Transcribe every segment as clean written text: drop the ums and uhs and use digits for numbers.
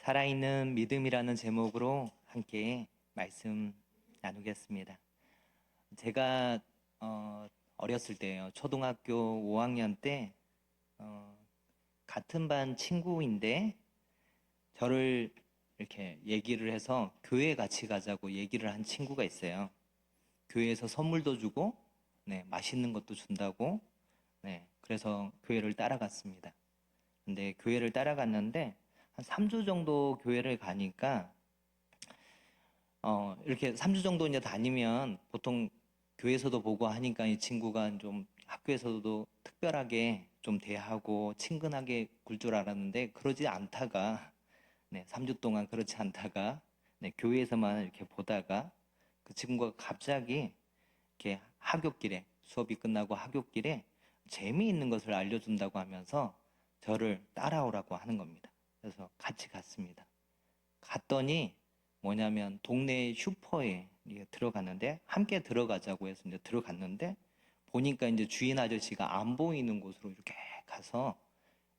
살아있는 믿음이라는 제목으로 함께 말씀 나누겠습니다. 제가 어렸을 때요, 초등학교 5학년 때 같은 반 친구인데 저를 이렇게 얘기를 해서 교회 같이 가자고 얘기를 한 친구가 있어요. 교회에서 선물도 주고 맛있는 것도 준다고. 그래서 교회를 따라갔습니다. 근데 교회를 따라갔는데 한 3주 정도 교회를 가니까 이렇게 3주 정도 이제 다니면 보통 교회에서도 보고 하니까 이 친구가 좀 학교에서도 특별하게 좀 대하고 친근하게 굴 줄 알았는데 그러지 않다가 3주 동안 그렇지 않다가 교회에서만 이렇게 보다가 그 친구가 갑자기 이렇게 하굣길에 수업이 끝나고 하굣길에 재미있는 것을 알려준다고 하면서 저를 따라오라고 하는 겁니다. 그래서 같이 갔습니다. 갔더니 뭐냐면 동네 슈퍼에 들어갔는데 함께 들어가자고 해서 이제 들어갔는데 보니까 이제 주인 아저씨가 안 보이는 곳으로 이렇게 가서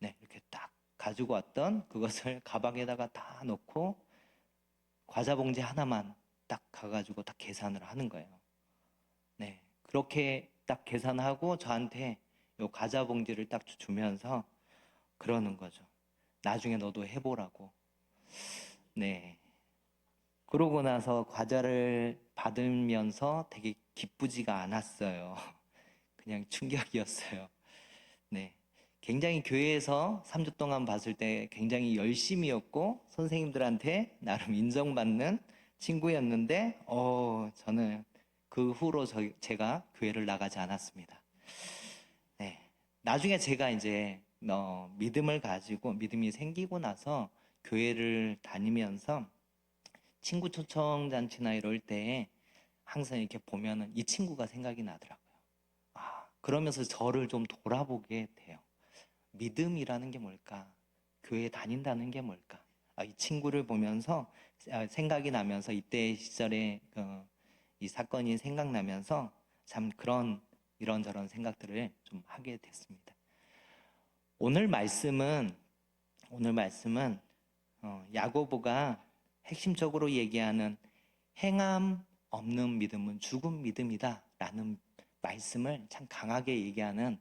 이렇게 딱 가지고 왔던 그것을 가방에다가 다 넣고 과자 봉지 하나만 딱 가가지고 딱 계산을 하는 거예요. 그렇게 딱 계산하고 저한테 요 과자 봉지를 딱 주면서 그러는 거죠. 나중에 너도 해보라고. 그러고 나서 과자를 받으면서 되게 기쁘지가 않았어요. 그냥 충격이었어요. 굉장히 교회에서 3주 동안 봤을 때 굉장히 열심이었고 선생님들한테 나름 인정받는 친구였는데 저는 그 후로 제가 교회를 나가지 않았습니다. 나중에 제가 이제 믿음을 가지고 믿음이 생기고 나서 교회를 다니면서 친구 초청 잔치나 이럴 때 항상 이렇게 보면은 이 친구가 생각이 나더라고요. 그러면서 저를 좀 돌아보게 돼요. 믿음이라는 게 뭘까? 교회 다닌다는 게 뭘까? 이 친구를 보면서 생각이 나면서 이때 시절에 이 사건이 생각나면서 참 그런 이런저런 생각들을 좀 하게 됐습니다. 오늘 말씀은 야고보가 핵심적으로 얘기하는 행함 없는 믿음은 죽은 믿음이다 라는 말씀을 참 강하게 얘기하는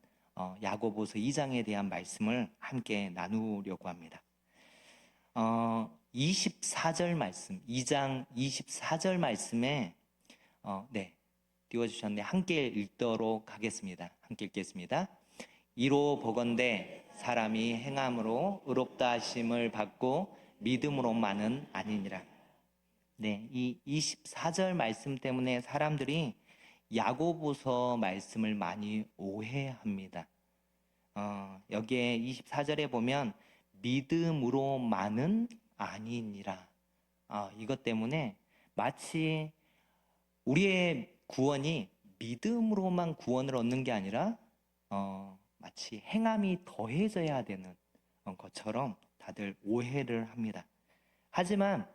야고보서 2장에 대한 말씀을 함께 나누려고 합니다. 24절 말씀, 2장 24절 말씀에 띄워주셨는데 함께 읽도록 하겠습니다. 함께 읽겠습니다. 이로 보건대 사람이 행함으로 의롭다 하심을 받고 믿음으로만은 아니니라. 이 24절 말씀 때문에 사람들이 야고보서 말씀을 많이 오해합니다. 여기에 24절에 보면 믿음으로만은 아니니라. 이것 때문에 마치 우리의 구원이 믿음으로만 구원을 얻는 게 아니라 마치 행함이 더해져야 되는 것처럼 다들 오해를 합니다. 하지만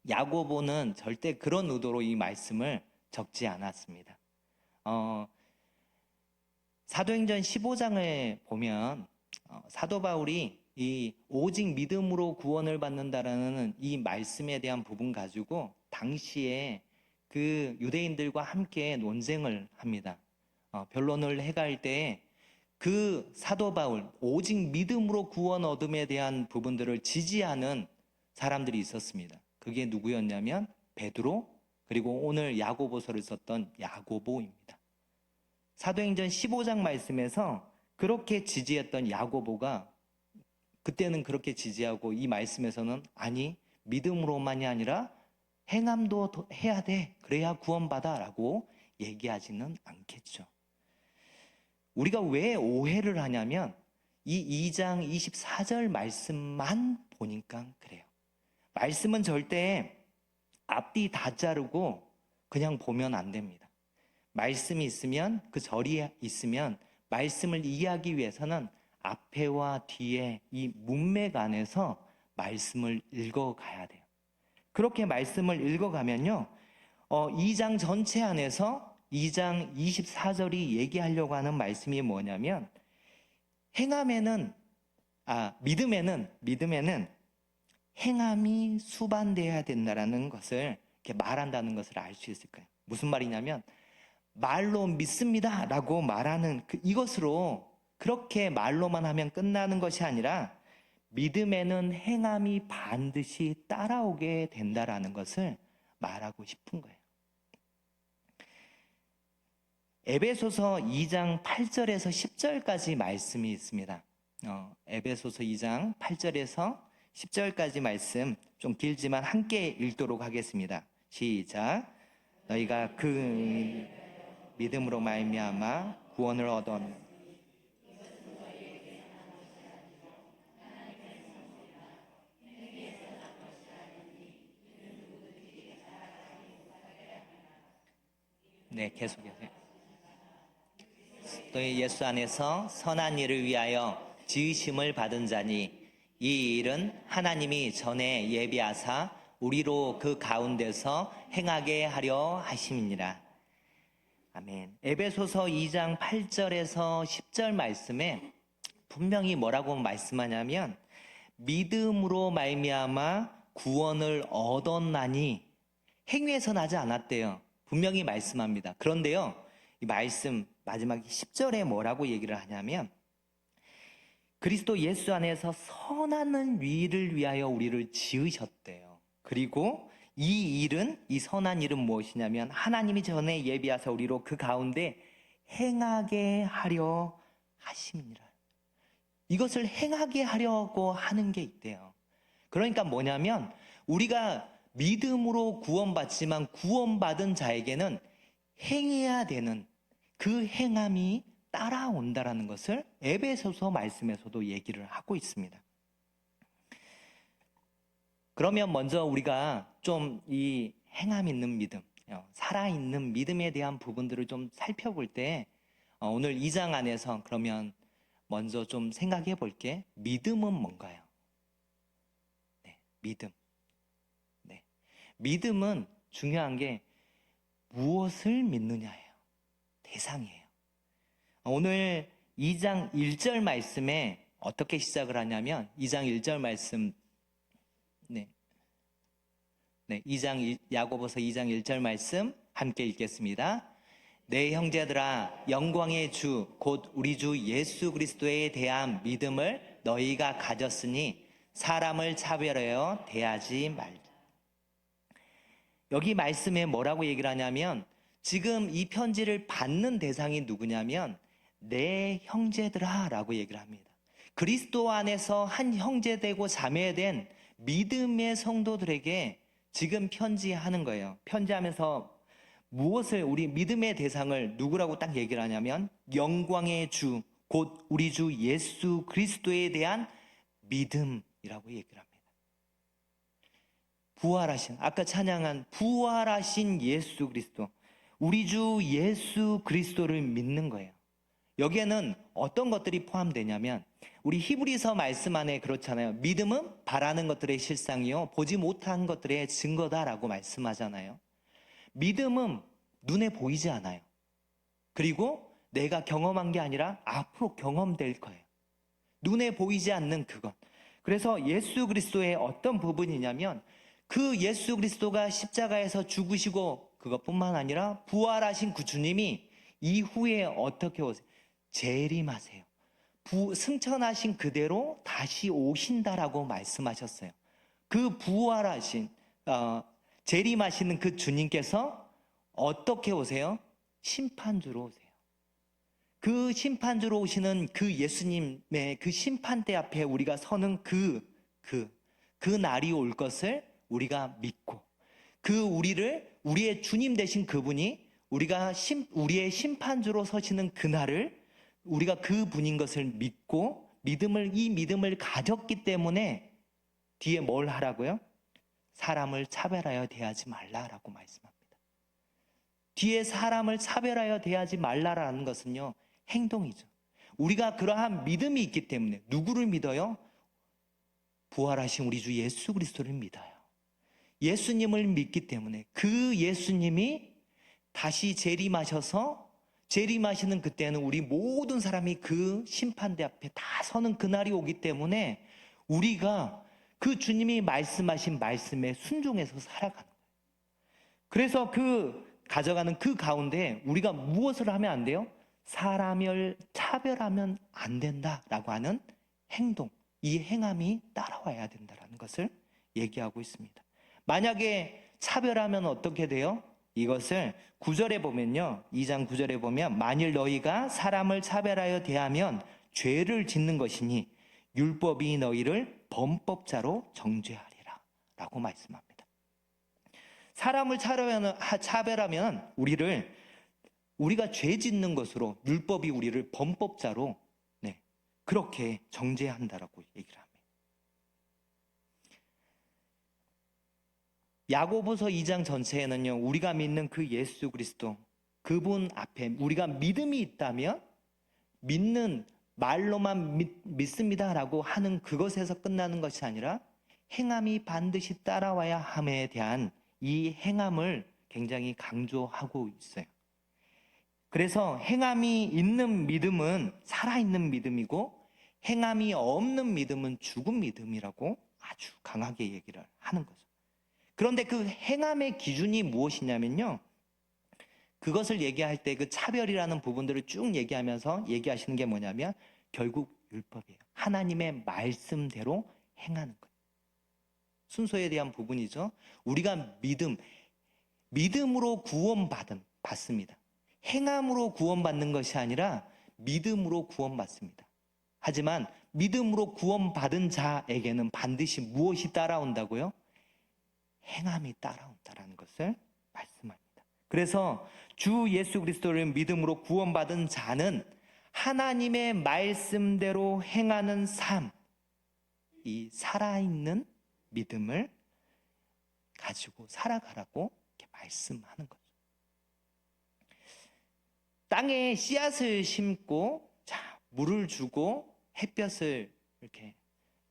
야고보는 절대 그런 의도로 이 말씀을 적지 않았습니다. 사도행전 15장을 보면 사도 바울이 이 오직 믿음으로 구원을 받는다라는 이 말씀에 대한 부분 가지고 당시에 그 유대인들과 함께 논쟁을 합니다. 변론을 해갈 때 그 사도 바울 오직 믿음으로 구원 얻음에 대한 부분들을 지지하는 사람들이 있었습니다. 그게 누구였냐면 베드로 그리고 오늘 야고보서를 썼던 야고보입니다. 사도행전 15장 말씀에서 그렇게 지지했던 야고보가 그때는 그렇게 지지하고 이 말씀에서는 아니 믿음으로만이 아니라 행함도 해야 돼 그래야 구원받아 라고 얘기하지는 않겠죠. 우리가 왜 오해를 하냐면 이 2장 24절 말씀만 보니까 그래요. 말씀은 절대 앞뒤 다 자르고 그냥 보면 안 됩니다. 말씀이 있으면 그 절이 있으면 말씀을 이해하기 위해서는 앞에와 뒤에 이 문맥 안에서 말씀을 읽어가야 돼요. 그렇게 말씀을 읽어가면요 2장 전체 안에서 2장 24절이 얘기하려고 하는 말씀이 뭐냐면 믿음에는 행함이 수반돼야 된다라는 것을 이렇게 말한다는 것을 알 수 있을 거예요. 무슨 말이냐면 말로 믿습니다 라고 말하는 이것으로 그렇게 말로만 하면 끝나는 것이 아니라 믿음에는 행함이 반드시 따라오게 된다라는 것을 말하고 싶은 거예요. 에베소서 2장 8절에서 10절까지 말씀이 있습니다. 에베소서 2장 8절에서 10절까지 말씀 좀 길지만 함께 읽도록 하겠습니다. 시작. 너희가 그 믿음으로 말미암아 구원을 얻었 네, 계속해요. 너희 예수 안에서 선한 일을 위하여 지으심을 받은 자니 이 일은 하나님이 전에 예비하사 우리로 그 가운데서 행하게 하려 하심이니라. 아멘. 에베소서 2장 8절에서 10절 말씀에 분명히 뭐라고 말씀하냐면 믿음으로 말미암아 구원을 얻었나니 행위에서 나지 않았대요. 분명히 말씀합니다. 그런데요, 이 말씀 마지막 10절에 뭐라고 얘기를 하냐면 그리스도 예수 안에서 선한 일을 위하여 우리를 지으셨대요. 그리고 이 일은, 이 선한 일은 무엇이냐면 하나님이 전에 예비하사 우리로 그 가운데 행하게 하려 하심이니라. 이것을 행하게 하려고 하는 게 있대요. 그러니까 뭐냐면 우리가 믿음으로 구원받지만 구원받은 자에게는 행해야 되는 그 행함이 따라온다라는 것을 에베소서 말씀에서도 얘기를 하고 있습니다. 그러면 먼저 우리가 좀 이 행함 있는 믿음, 살아있는 믿음에 대한 부분들을 좀 살펴볼 때 오늘 2장 안에서 그러면 먼저 좀 생각해 볼게. 믿음은 뭔가요? 네, 믿음. 네, 믿음은 중요한 게 무엇을 믿느냐예요. 대상이에요. 오늘 2장 1절 말씀에 어떻게 시작을 하냐면 2장 1절 말씀 2장 야고보서 2장 1절 말씀 함께 읽겠습니다. 내 형제들아 영광의 주 곧 우리 주 예수 그리스도에 대한 믿음을 너희가 가졌으니 사람을 차별하여 대하지 말자. 여기 말씀에 뭐라고 얘기를 하냐면 지금 이 편지를 받는 대상이 누구냐면 내 형제들아 라고 얘기를 합니다. 그리스도 안에서 한 형제되고 자매된 믿음의 성도들에게 지금 편지하는 거예요. 편지하면서 무엇을, 우리 믿음의 대상을 누구라고 딱 얘기를 하냐면 영광의 주 곧 우리 주 예수 그리스도에 대한 믿음이라고 얘기를 합니다. 부활하신, 아까 찬양한 부활하신 예수 그리스도, 우리 주 예수 그리스도를 믿는 거예요. 여기에는 어떤 것들이 포함되냐면 우리 히브리서 말씀 안에 그렇잖아요. 믿음은 바라는 것들의 실상이요 보지 못한 것들의 증거다라고 말씀하잖아요. 믿음은 눈에 보이지 않아요. 그리고 내가 경험한 게 아니라 앞으로 경험될 거예요. 눈에 보이지 않는 그것. 그래서 예수 그리스도의 어떤 부분이냐면 그 예수 그리스도가 십자가에서 죽으시고 그것뿐만 아니라 부활하신 그 주님이 이후에 어떻게 오세요? 재림하세요. 승천하신 그대로 다시 오신다라고 말씀하셨어요. 그 부활하신 재림하시는 그 주님께서 어떻게 오세요? 심판주로 오세요. 그 심판주로 오시는 그 예수님의 그 심판대 앞에 우리가 서는 그 날이 올 것을 우리가 믿고 우리의 주님 되신 그분이 우리의 심판주로 서시는 그날을 우리가 그 분인 것을 믿고 이 믿음을 가졌기 때문에 뒤에 뭘 하라고요? 사람을 차별하여 대하지 말라라고 말씀합니다. 뒤에 사람을 차별하여 대하지 말라라는 것은요, 행동이죠. 우리가 그러한 믿음이 있기 때문에 누구를 믿어요? 부활하신 우리 주 예수 그리스도를 믿어요. 예수님을 믿기 때문에 그 예수님이 다시 재림하시는 그때는 우리 모든 사람이 그 심판대 앞에 다 서는 그날이 오기 때문에 우리가 그 주님이 말씀하신 말씀에 순종해서 살아가는 거예요. 그래서 가져가는 그 가운데 우리가 무엇을 하면 안 돼요? 사람을 차별하면 안 된다라고 하는 행동, 이 행함이 따라와야 된다는 것을 얘기하고 있습니다. 만약에 차별하면 어떻게 돼요? 이것을 9절에 보면요, 2장 9절에 보면 만일 너희가 사람을 차별하여 대하면 죄를 짓는 것이니 율법이 너희를 범법자로 정죄하리라 라고 말씀합니다. 사람을 차별하면 우리가 죄 짓는 것으로 율법이 우리를 범법자로 그렇게 정죄한다라고 얘기를 합니다. 야고보서 2장 전체에는요, 우리가 믿는 그 예수 그리스도, 그분 앞에 우리가 믿음이 있다면 믿는 말로만 믿습니다라고 하는 그것에서 끝나는 것이 아니라 행함이 반드시 따라와야 함에 대한 이 행함을 굉장히 강조하고 있어요. 그래서 행함이 있는 믿음은 살아있는 믿음이고 행함이 없는 믿음은 죽은 믿음이라고 아주 강하게 얘기를 하는 거죠. 그런데 그 행함의 기준이 무엇이냐면요, 그것을 얘기할 때 그 차별이라는 부분들을 쭉 얘기하면서 얘기하시는 게 뭐냐면 결국 율법이에요. 하나님의 말씀대로 행하는 거예요. 순서에 대한 부분이죠. 우리가 믿음으로 받습니다. 행함으로 구원받는 것이 아니라 믿음으로 구원받습니다. 하지만 믿음으로 구원받은 자에게는 반드시 무엇이 따라온다고요? 행함이 따라온다라는 것을 말씀합니다. 그래서 주 예수 그리스도를 믿음으로 구원받은 자는 하나님의 말씀대로 행하는 삶, 이 살아있는 믿음을 가지고 살아가라고 이렇게 말씀하는 거죠. 땅에 씨앗을 심고 물을 주고 햇볕을 이렇게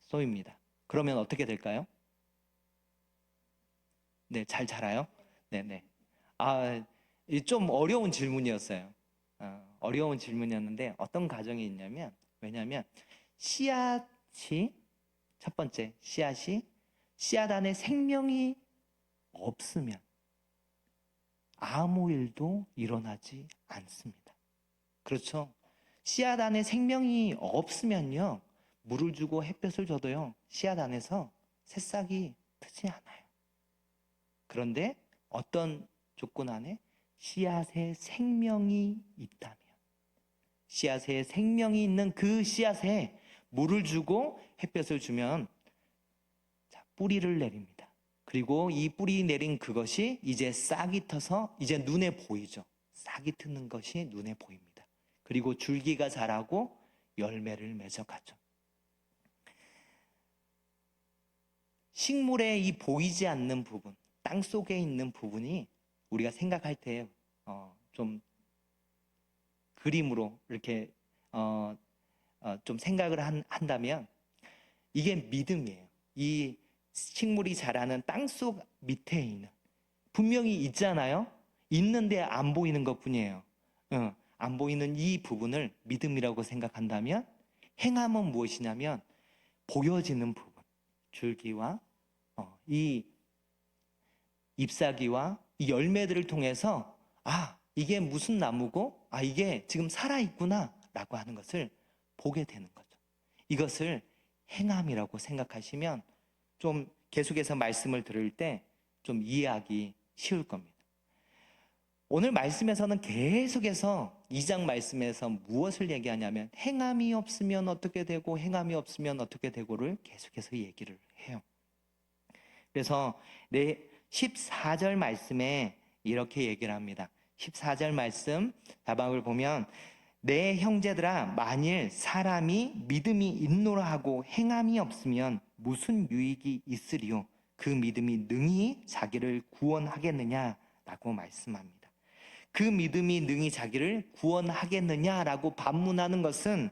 쏘입니다. 그러면 어떻게 될까요? 네, 잘 자라요? 네네. 좀 어려운 질문이었어요. 어려운 질문이었는데 어떤 가정이 있냐면, 왜냐하면 첫 번째 씨앗 안에 생명이 없으면 아무 일도 일어나지 않습니다. 그렇죠? 씨앗 안에 생명이 없으면요, 물을 주고 햇볕을 줘도요, 씨앗 안에서 새싹이 트지 않아요. 그런데 어떤 조건 안에 씨앗에 생명이 있다면, 씨앗에 생명이 있는 그 씨앗에 물을 주고 햇볕을 주면 뿌리를 내립니다. 그리고 이 뿌리 내린 그것이 이제 싹이 터서 이제 눈에 보이죠. 싹이 트는 것이 눈에 보입니다. 그리고 줄기가 자라고 열매를 맺어가죠. 식물의 이 보이지 않는 부분, 땅 속에 있는 부분이 우리가 생각할 때 좀 그림으로 이렇게 좀 생각을 한다면 이게 믿음이에요. 이 식물이 자라는 땅속 밑에 있는, 분명히 있잖아요. 있는데 안 보이는 것뿐이에요. 안 보이는 이 부분을 믿음이라고 생각한다면, 행함은 무엇이냐면 보여지는 부분, 줄기와 이 잎사귀와 이 열매들을 통해서 이게 무슨 나무고 이게 지금 살아있구나 라고 하는 것을 보게 되는 거죠. 이것을 행함이라고 생각하시면 좀 계속해서 말씀을 들을 때 좀 이해하기 쉬울 겁니다. 오늘 말씀에서는 계속해서 2장 말씀에서 무엇을 얘기하냐면 행함이 없으면 어떻게 되고 행함이 없으면 어떻게 되고를 계속해서 얘기를 해요. 그래서 14절 말씀에 이렇게 얘기를 합니다. 14절 말씀 다방을 보면 내 형제들아, 만일 사람이 믿음이 있노라 하고 행함이 없으면 무슨 유익이 있으리요? 그 믿음이 능히 자기를 구원하겠느냐라고 말씀합니다. 그 믿음이 능히 자기를 구원하겠느냐라고 반문하는 것은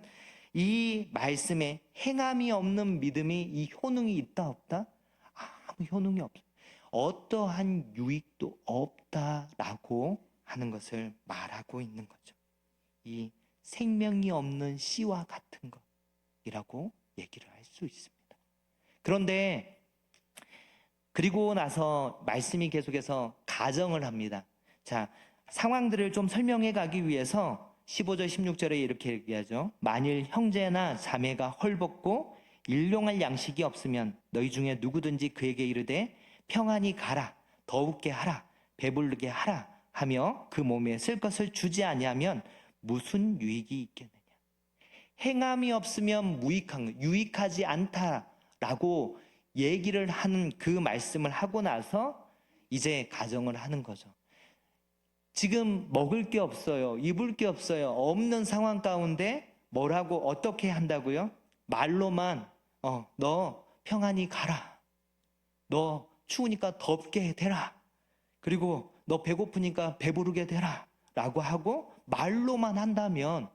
이 말씀에 행함이 없는 믿음이 이 효능이 있다 없다? 아무 효능이 없어요. 어떠한 유익도 없다라고 하는 것을 말하고 있는 거죠. 이 생명이 없는 씨와 같은 것이라고 얘기를 할 수 있습니다. 그런데 그리고 나서 말씀이 계속해서 가정을 합니다. 자, 상황들을 좀 설명해 가기 위해서 15절, 16절에 이렇게 얘기하죠. 만일 형제나 자매가 헐벗고 일용할 양식이 없으면 너희 중에 누구든지 그에게 이르되 평안히 가라, 더욱게 하라, 배부르게 하라 하며 그 몸에 쓸 것을 주지 아니하면 무슨 유익이 있겠느냐. 행함이 없으면 무익한, 유익하지 않다라고 얘기를 하는 그 말씀을 하고 나서 이제 가정을 하는 거죠. 지금 먹을 게 없어요. 입을 게 없어요. 없는 상황 가운데 뭐라고 어떻게 한다고요? 말로만 너 평안히 가라. 너 추우니까 덥게 되라. 그리고 너 배고프니까 배부르게 되라. 라고 하고 말로만 한다면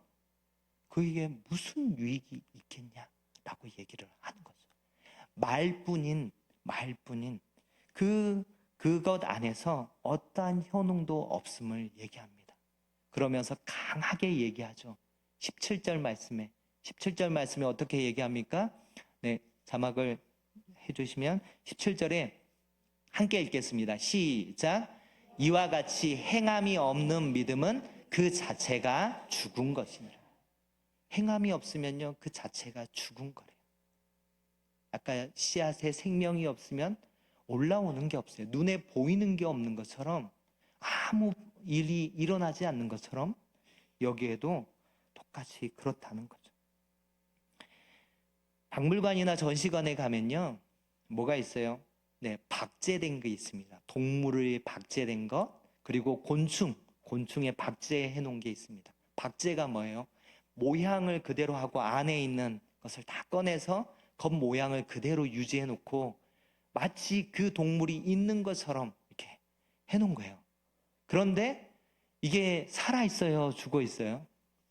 그에게 무슨 유익이 있겠냐라고 얘기를 하는 거죠. 말뿐인 그것 안에서 어떠한 효능도 없음을 얘기합니다. 그러면서 강하게 얘기하죠. 17절 말씀에 어떻게 얘기합니까? 네, 자막을 해주시면 17절에 함께 읽겠습니다. 시작. 이와 같이 행함이 없는 믿음은 그 자체가 죽은 것이니라. 행함이 없으면요, 그 자체가 죽은 거래요. 아까 씨앗에 생명이 없으면 올라오는 게 없어요. 눈에 보이는 게 없는 것처럼, 아무 일이 일어나지 않는 것처럼 여기에도 똑같이 그렇다는 거죠. 박물관이나 전시관에 가면요, 뭐가 있어요? 네, 박제된 게 있습니다. 동물이 박제된 것, 그리고 곤충에 박제해 놓은 게 있습니다. 박제가 뭐예요? 모양을 그대로 하고 안에 있는 것을 다 꺼내서 겉모양을 그대로 유지해 놓고 마치 그 동물이 있는 것처럼 이렇게 해 놓은 거예요. 그런데 이게 살아 있어요? 죽어 있어요?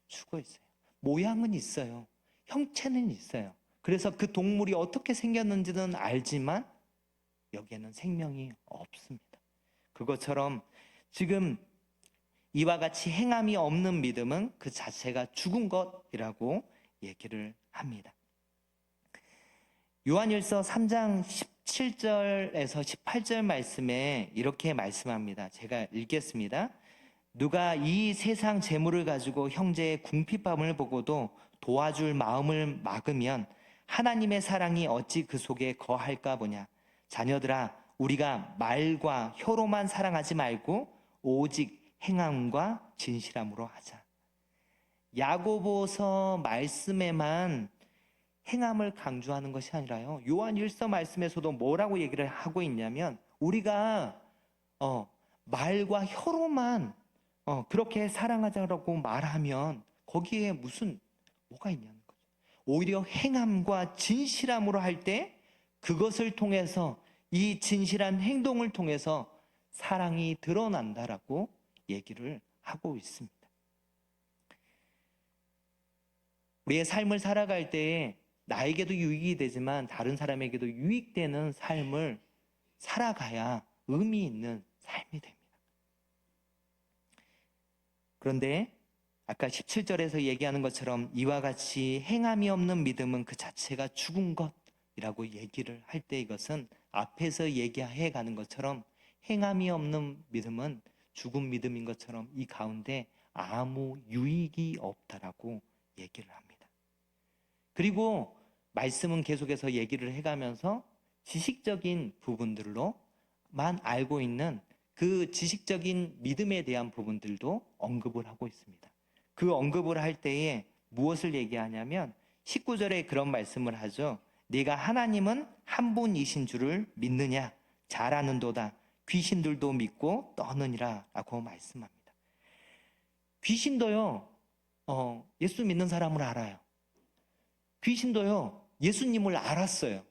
죽어 있어요. 모양은 있어요. 형체는 있어요. 그래서 그 동물이 어떻게 생겼는지는 알지만 여기에는 생명이 없습니다. 그것처럼 지금 이와 같이 행함이 없는 믿음은 그 자체가 죽은 것이라고 얘기를 합니다. 요한일서 3장 17절에서 18절 말씀에 이렇게 말씀합니다. 제가 읽겠습니다. 누가 이 세상 재물을 가지고 형제의 궁핍함을 보고도 도와줄 마음을 막으면 하나님의 사랑이 어찌 그 속에 거할까 보냐. 자녀들아, 우리가 말과 혀로만 사랑하지 말고 오직 행함과 진실함으로 하자. 야고보서 말씀에만 행함을 강조하는 것이 아니라요, 요한 1서 말씀에서도 뭐라고 얘기를 하고 있냐면 우리가 말과 혀로만 그렇게 사랑하자라고 말하면 거기에 뭐가 있냐는 거죠. 오히려 행함과 진실함으로 할 때 그것을 통해서, 이 진실한 행동을 통해서 사랑이 드러난다라고 얘기를 하고 있습니다. 우리의 삶을 살아갈 때에 나에게도 유익이 되지만 다른 사람에게도 유익되는 삶을 살아가야 의미 있는 삶이 됩니다. 그런데 아까 17절에서 얘기하는 것처럼 이와 같이 행함이 없는 믿음은 그 자체가 죽은 것이라고 얘기를 할 때 이것은 앞에서 얘기해 가는 것처럼 행함이 없는 믿음은 죽은 믿음인 것처럼 이 가운데 아무 유익이 없다라고 얘기를 합니다. 그리고 말씀은 계속해서 얘기를 해가면서 지식적인 부분들로만 알고 있는 그 지식적인 믿음에 대한 부분들도 언급을 하고 있습니다. 그 언급을 할 때에 무엇을 얘기하냐면 19절에 그런 말씀을 하죠. 네가 하나님은 한 분이신 줄을 믿느냐? 잘 아는도다. 귀신들도 믿고 떠느니라 라고 말씀합니다. 귀신도요, 예수 믿는 사람을 알아요. 귀신도요, 예수님을 알았어요.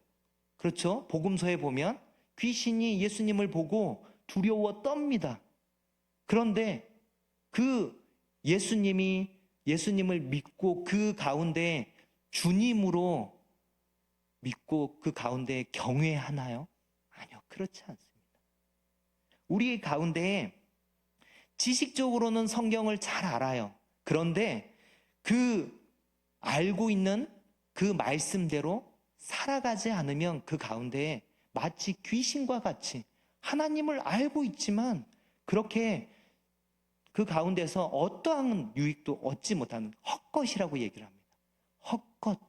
그렇죠? 복음서에 보면 귀신이 예수님을 보고 두려워 떱니다. 그런데 그 예수님을 믿고 그 가운데 주님으로 믿고 그 가운데 경외하나요? 아니요, 그렇지 않습니다. 우리 가운데 지식적으로는 성경을 잘 알아요. 그런데 그 알고 있는 그 말씀대로 살아가지 않으면 그 가운데 마치 귀신과 같이 하나님을 알고 있지만 그렇게 그 가운데서 어떠한 유익도 얻지 못하는 헛것이라고 얘기를 합니다. 헛것,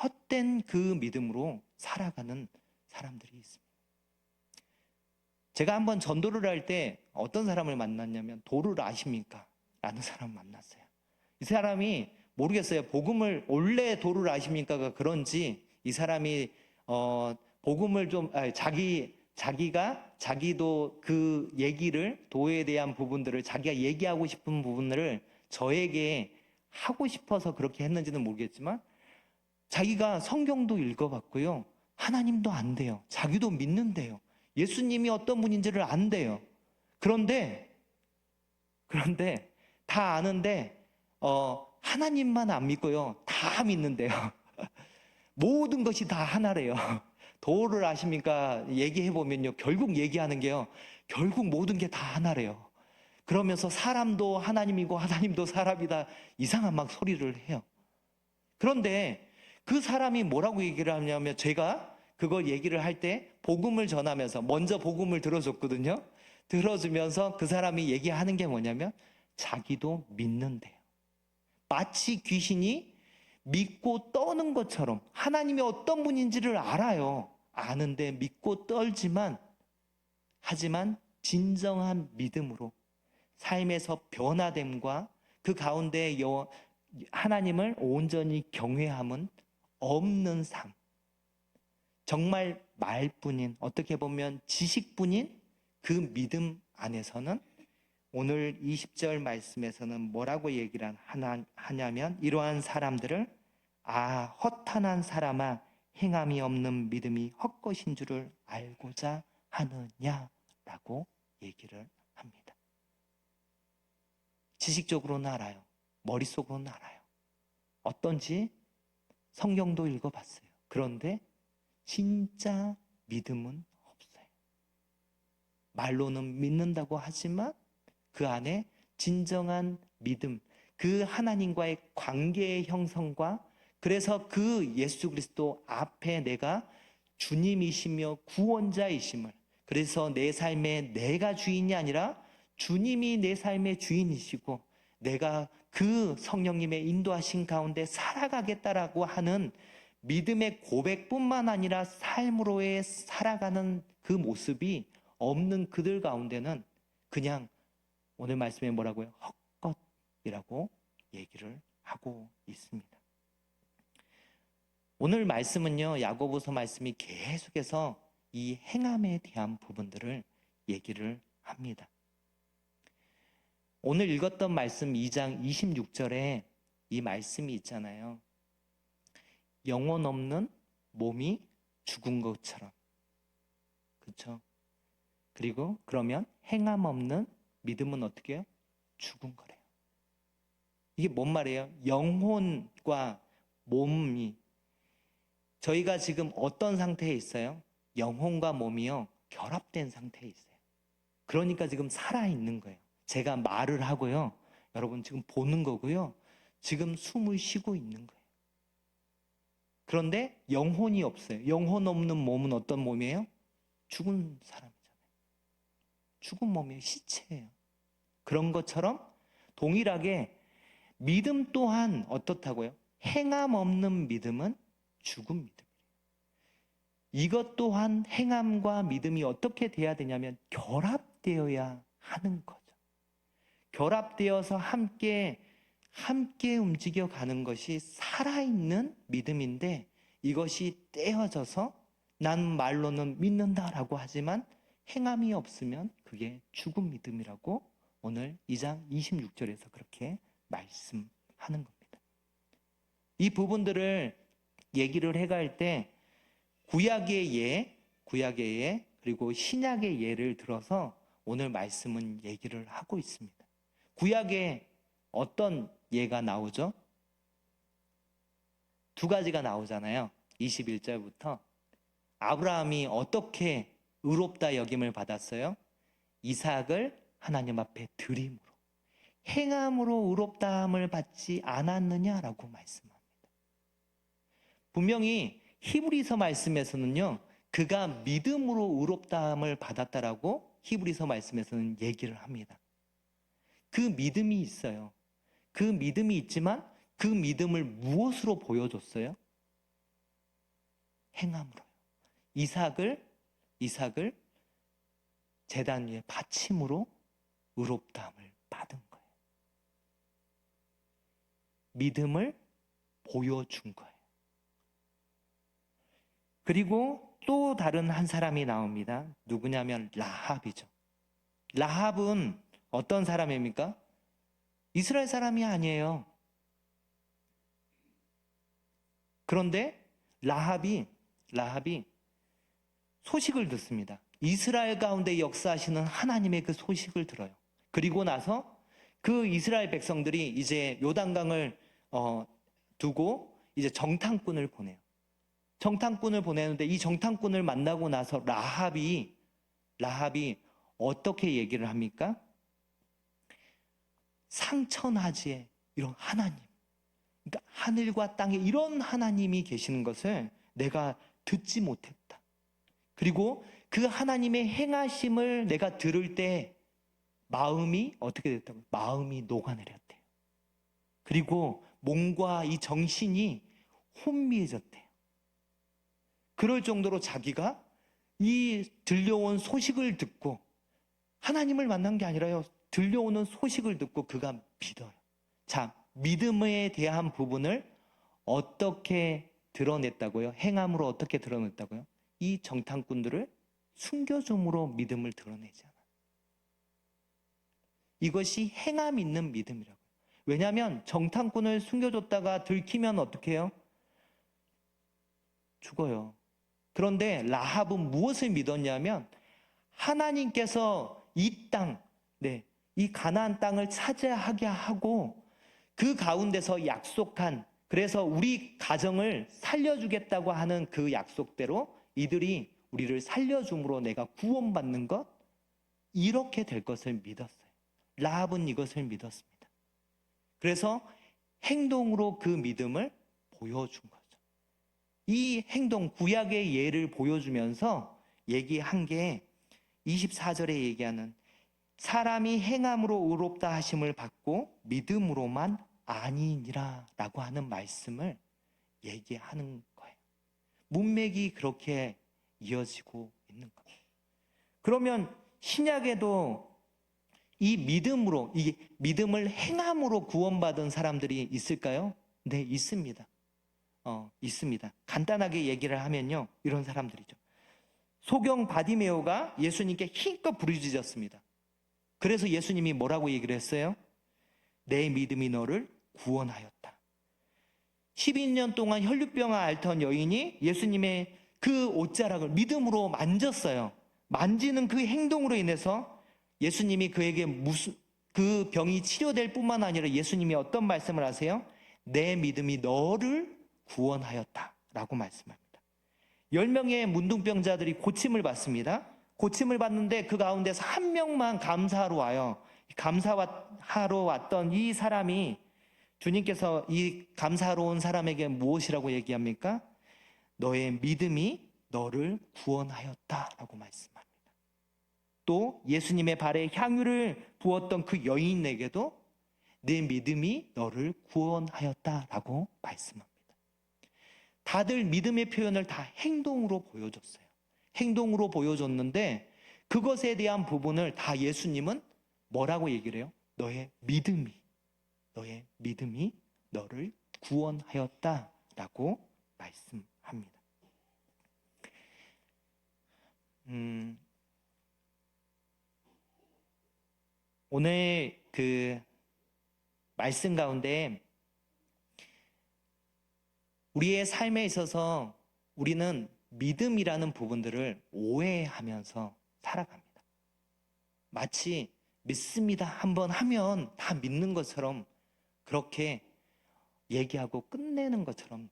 헛된 그 믿음으로 살아가는 사람들이 있습니다. 제가 한번 전도를 할 때 어떤 사람을 만났냐면 도를 아십니까? 라는 사람을 만났어요. 이 사람이 모르겠어요. 복음을 원래 도를 아십니까가 그런지 이 사람이 복음을 좀 자기도 그 얘기를 도에 대한 부분들을 자기가 얘기하고 싶은 부분들을 저에게 하고 싶어서 그렇게 했는지는 모르겠지만 자기가 성경도 읽어봤고요. 하나님도 안대요. 자기도 믿는데요. 예수님이 어떤 분인지를 안대요. 그런데 다 아는데 하나님만 안 믿고요. 다 믿는데요. 모든 것이 다 하나래요. 도를 아십니까? 얘기해보면요. 결국 얘기하는 게요. 결국 모든 게 다 하나래요. 그러면서 사람도 하나님이고 하나님도 사람이다. 이상한 막 소리를 해요. 그런데 그 사람이 뭐라고 얘기를 하냐면 제가 그걸 얘기를 할 때 복음을 전하면서 먼저 복음을 들어줬거든요. 들어주면서 그 사람이 얘기하는 게 뭐냐면 자기도 믿는데요. 마치 귀신이 믿고 떠는 것처럼 하나님이 어떤 분인지를 알아요. 아는데 믿고 떨지만 하지만 진정한 믿음으로 삶에서 변화됨과 그 가운데 하나님을 온전히 경외함은 없는 삶. 정말 말뿐인 어떻게 보면 지식뿐인 그 믿음 안에서는 오늘 20절 말씀에서는 뭐라고 얘기를 하냐면 이러한 사람들을 허탄한 사람아 행함이 없는 믿음이 헛것인 줄을 알고자 하느냐라고 얘기를 합니다. 지식적으로는 알아요. 머릿속으로는 알아요. 어떤지 성경도 읽어봤어요. 그런데 진짜 믿음은 없어요. 말로는 믿는다고 하지만 그 안에 진정한 믿음, 그 하나님과의 관계의 형성과 그래서 그 예수 그리스도 앞에 내가 주님이시며 구원자이심을 그래서 내 삶에 내가 주인이 아니라 주님이 내 삶의 주인이시고 내가 그 성령님의 인도하신 가운데 살아가겠다라고 하는 믿음의 고백뿐만 아니라 삶으로의 살아가는 그 모습이 없는 그들 가운데는 그냥 오늘 말씀에 뭐라고요? 헛것이라고 얘기를 하고 있습니다. 오늘 말씀은요, 야고보서 말씀이 계속해서 이 행함에 대한 부분들을 얘기를 합니다. 오늘 읽었던 말씀 2장 26절에 이 말씀이 있잖아요. 영혼 없는 몸이 죽은 것처럼. 그렇죠? 그리고 그러면 행함 없는 믿음은 어떻게 해요? 죽은 거래요. 이게 뭔 말이에요? 영혼과 몸이 저희가 지금 어떤 상태에 있어요? 영혼과 몸이요 결합된 상태에 있어요. 그러니까 지금 살아있는 거예요. 제가 말을 하고요. 여러분 지금 보는 거고요. 지금 숨을 쉬고 있는 거예요. 그런데 영혼이 없어요. 영혼 없는 몸은 어떤 몸이에요? 죽은 사람이잖아요. 죽은 몸이에요. 시체예요. 그런 것처럼 동일하게 믿음 또한 어떻다고요? 행함 없는 믿음은 죽은 믿음이에요. 이것 또한 행함과 믿음이 어떻게 돼야 되냐면 결합되어야 하는 거죠. 결합되어서 함께 움직여가는 것이 살아있는 믿음인데 이것이 떼어져서 난 말로는 믿는다라고 하지만 행함이 없으면 그게 죽은 믿음이라고 오늘 2장 26절에서 그렇게 말씀하는 겁니다. 이 부분들을 얘기를 해갈 때 구약의 예 그리고 신약의 예를 들어서 오늘 말씀은 얘기를 하고 있습니다. 구약에 어떤 예가 나오죠? 두 가지가 나오잖아요. 21절부터 아브라함이 어떻게 의롭다 여김을 받았어요? 이삭을 하나님 앞에 드림으로 행함으로 의롭다함을 받지 않았느냐라고 말씀합니다. 분명히 히브리서 말씀에서는요 그가 믿음으로 의롭다함을 받았다라고 히브리서 말씀에서는 얘기를 합니다. 그 믿음이 있어요. 그 믿음이 있지만 그 믿음을 무엇으로 보여줬어요? 행함으로요. 이삭을 제단 위에 바침으로 의롭다함을 받은 거예요. 믿음을 보여준 거예요. 그리고 또 다른 한 사람이 나옵니다. 누구냐면 라합이죠. 라합은 어떤 사람입니까? 이스라엘 사람이 아니에요. 그런데 라합이 소식을 듣습니다. 이스라엘 가운데 역사하시는 하나님의 그 소식을 들어요. 그리고 나서 그 이스라엘 백성들이 이제 요단강을 두고 이제 정탐꾼을 보내요. 정탐꾼을 보내는데 이 정탐꾼을 만나고 나서 라합이 어떻게 얘기를 합니까? 상천하지에 이런 하나님, 그러니까 하늘과 땅에 이런 하나님이 계시는 것을 내가 듣지 못했다. 그리고 그 하나님의 행하심을 내가 들을 때 마음이 어떻게 됐다고요? 마음이 녹아내렸대요. 그리고 몸과 이 정신이 혼미해졌대요. 그럴 정도로 자기가 이 들려온 소식을 듣고, 하나님을 만난 게 아니라요, 들려오는 소식을 듣고 그가 믿어요. 자, 믿음에 대한 부분을 어떻게 드러냈다고요? 행함으로 어떻게 드러냈다고요? 이 정탐꾼들을 숨겨줌으로 믿음을 드러내잖아. 이것이 행함 있는 믿음이라고요. 왜냐하면 정탐꾼을 숨겨줬다가 들키면 어떻게 해요? 죽어요. 그런데 라합은 무엇을 믿었냐면 하나님께서 이 땅, 이 가나안 땅을 차지하게 하고 그 가운데서 약속한, 그래서 우리 가정을 살려주겠다고 하는 그 약속대로 이들이 우리를 살려줌으로 내가 구원받는 것, 이렇게 될 것을 믿었어요. 라합은 이것을 믿었습니다. 그래서 행동으로 그 믿음을 보여준 거죠. 이 행동, 구약의 예를 보여주면서 얘기한 게 24절에 얘기하는 사람이 행함으로 의롭다 하심을 받고 믿음으로만 아니니라 라고 하는 말씀을 얘기하는 거예요. 문맥이 그렇게 이어지고 있는 거예요. 그러면 신약에도 이 믿음을 행함으로 구원받은 사람들이 있을까요? 네, 있습니다. 있습니다. 간단하게 얘기를 하면요, 이런 사람들이죠. 소경 바디메오가 예수님께 힘껏 부르짖었습니다. 그래서 예수님이 뭐라고 얘기를 했어요? 내 믿음이 너를 구원하였다. 12년 동안 혈루병을 앓던 여인이 예수님의 그 옷자락을 믿음으로 만졌어요. 만지는 그 행동으로 인해서 예수님이 그에게 그 병이 치료될 뿐만 아니라 예수님이 어떤 말씀을 하세요? 내 믿음이 너를 구원하였다 라고 말씀합니다. 10명의 문둥병자들이 고침을 받습니다. 고침을 받는데 그 가운데서 한 명만 감사하러 와요. 감사하러 왔던 이 사람이, 주님께서 이 감사하러 온 사람에게 무엇이라고 얘기합니까? 너의 믿음이 너를 구원하였다 라고 말씀합니다. 또 예수님의 발에 향유를 부었던 그 여인에게도 내 믿음이 너를 구원하였다 라고 말씀합니다. 다들 믿음의 표현을 다 행동으로 보여줬어요. 행동으로 보여줬는데 그것에 대한 부분을 다 예수님은 뭐라고 얘기를 해요? 너의 믿음이 너를 구원하였다 라고 말씀합니다. 오늘 그 말씀 가운데 우리의 삶에 있어서 우리는 믿음이라는 부분들을 오해하면서 살아갑니다. 마치 믿습니다 한번 하면 다 믿는 것처럼 그렇게 얘기하고 끝내는 것처럼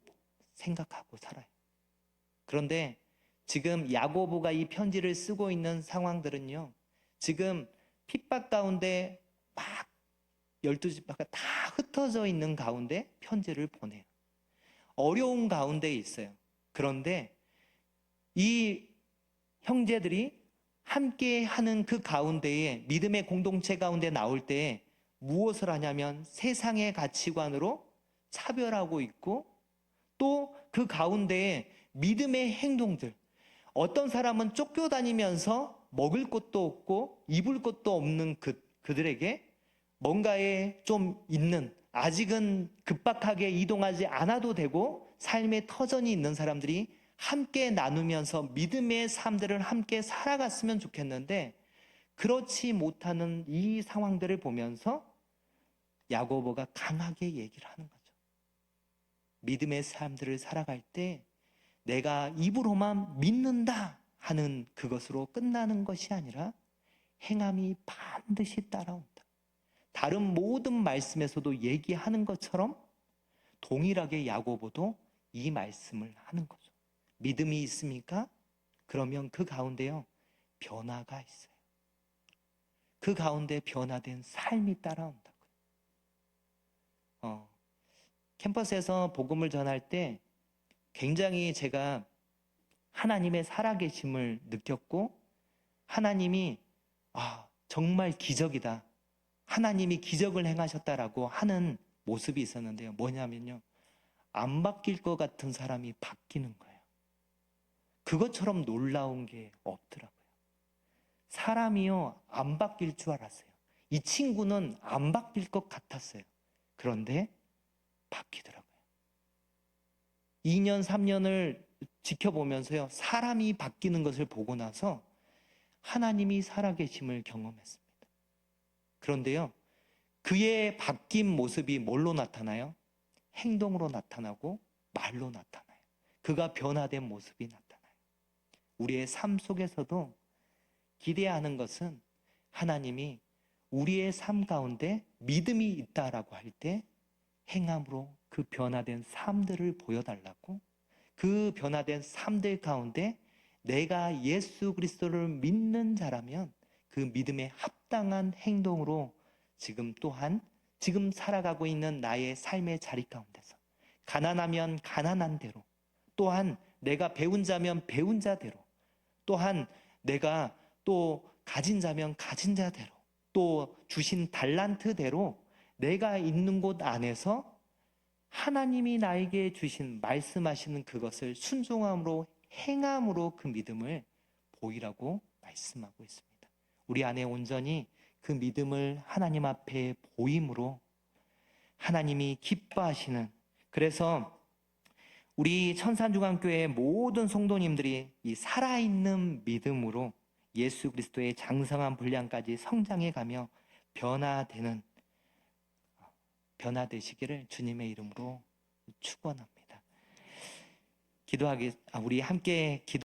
생각하고 살아요. 그런데 지금 야고보가 이 편지를 쓰고 있는 상황들은요, 지금 핍박 가운데 막 12지파가 다 흩어져 있는 가운데 편지를 보내요. 어려운 가운데 있어요. 그런데 이 형제들이 함께 하는 그 가운데에 믿음의 공동체 가운데 나올 때 무엇을 하냐면 세상의 가치관으로 차별하고 있고 또 그 가운데에 믿음의 행동들, 어떤 사람은 쫓겨다니면서 먹을 것도 없고 입을 것도 없는 그들에게 뭔가에 좀 있는, 아직은 급박하게 이동하지 않아도 되고 삶의 터전이 있는 사람들이 함께 나누면서 믿음의 삶들을 함께 살아갔으면 좋겠는데, 그렇지 못하는 이 상황들을 보면서 야고보가 강하게 얘기를 하는 거죠. 믿음의 삶들을 살아갈 때 내가 입으로만 믿는다 하는 그것으로 끝나는 것이 아니라 행함이 반드시 따라온다. 다른 모든 말씀에서도 얘기하는 것처럼 동일하게 야고보도 이 말씀을 하는 거죠. 믿음이 있습니까? 그러면 그 가운데요, 변화가 있어요. 그 가운데 변화된 삶이 따라온다고요. 캠퍼스에서 복음을 전할 때 굉장히 제가 하나님의 살아계심을 느꼈고, 하나님이 정말 기적이다, 하나님이 기적을 행하셨다라고 하는 모습이 있었는데요. 뭐냐면요, 안 바뀔 것 같은 사람이 바뀌는 거예요. 그것처럼 놀라운 게 없더라고요. 사람이요, 안 바뀔 줄 알았어요. 이 친구는 안 바뀔 것 같았어요. 그런데 바뀌더라고요. 2년, 3년을 지켜보면서요, 사람이 바뀌는 것을 보고 나서 하나님이 살아계심을 경험했습니다. 그런데요, 그의 바뀐 모습이 뭘로 나타나요? 행동으로 나타나고 말로 나타나요. 그가 변화된 모습이 나타나요. 우리의 삶 속에서도 기대하는 것은 하나님이 우리의 삶 가운데 믿음이 있다라고 할 때 행함으로 그 변화된 삶들을 보여달라고, 그 변화된 삶들 가운데 내가 예수 그리스도를 믿는 자라면 그 믿음에 합당한 행동으로 지금 또한 지금 살아가고 있는 나의 삶의 자리 가운데서 가난하면 가난한 대로, 또한 내가 배운 자면 배운 자대로, 또한 내가 또 가진 자면 가진 자대로, 또 주신 달란트대로 내가 있는 곳 안에서 하나님이 나에게 주신 말씀하시는 그것을 순종함으로 행함으로 그 믿음을 보이라고 말씀하고 있습니다. 우리 안에 온전히 그 믿음을 하나님 앞에 보임으로 하나님이 기뻐하시는, 그래서 우리 천산중앙교회 모든 성도님들이 이 살아있는 믿음으로 예수 그리스도의 장성한 분량까지 성장해가며 변화되시기를 주님의 이름으로 축원합니다. 우리 함께 기도